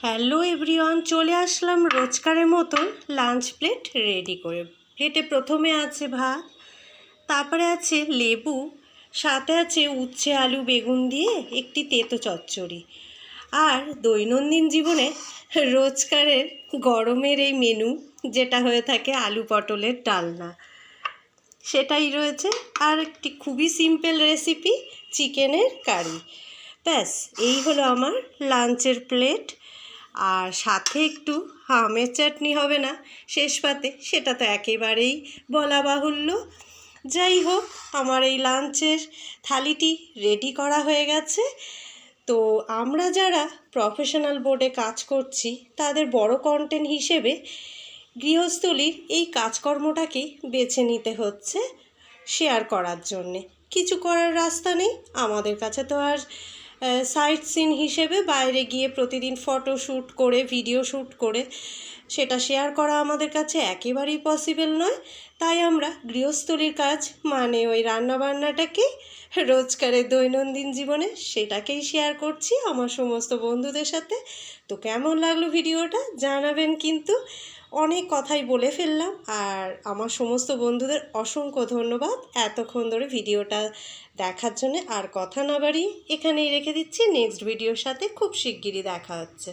Hello everyone, চলে আসলাম রোজকারের মতন lunch plate ready করে। প্লেটে প্রথমে আছে ভাত, তারপরে আছে লেবু, সাথে আছে উচ্ছে আলু বেগুন দিয়ে একটি তেতো চচ্চড়ি। আর দৈনন্দিন জীবনে রোজকারের গরমের এই মেনু যেটা হয়ে থাকে আলু পটলের ডালনা, সেটাই রয়েছে। আর একটি খুবই সিম্পল রেসিপি, চিকেনের কারি। ব্যাস, এই হলো আমার লাঞ্চের প্লেট। আর সাথে একটু আমের চাটনি হবে না শেষ পাতে, সেটা তো একেবারেই বলা বাহুল্য। যাই হোক, আমার এই লাঞ্চের থালিটি রেডি করা হয়ে গেছে। তো আমরা যারা প্রফেশনাল বোর্ডে কাজ করছি, তাদের বড় কন্টেন্ট হিসেবে গৃহস্থলীর এই কাজকর্মটাকে বেছে নিতে হচ্ছে শেয়ার করার জন্যে। কিছু করার রাস্তা নেই, আমাদের কাছে তো আর সাইট সিন হিসেবে বাইরে গিয়ে প্রতিদিন ফটো শ্যুট করে ভিডিও শ্যুট করে সেটা শেয়ার করা আমাদের কাছে একেবারেই পসিবল নয়। তাই আমরা গৃহস্থলীর কাজ মানে ওই রান্নাবান্নাটাকেই রোজকারের দৈনন্দিন জীবনে সেটাকেই শেয়ার করছি আমার সমস্ত বন্ধুদের সাথে। তো কেমন লাগলো ভিডিওটা জানাবেন। কিন্তু অনেক কথাই বলে ফেললাম, আর আমার সমস্ত বন্ধুদের অসংখ্য ধন্যবাদ এতক্ষণ ধরে ভিডিওটা দেখার জন্য। আর কথা না বাড়িয়ে এখানেই রেখে দিচ্ছি, নেক্সট ভিডিওর সাথে খুব শিগগিরই দেখা হচ্ছে।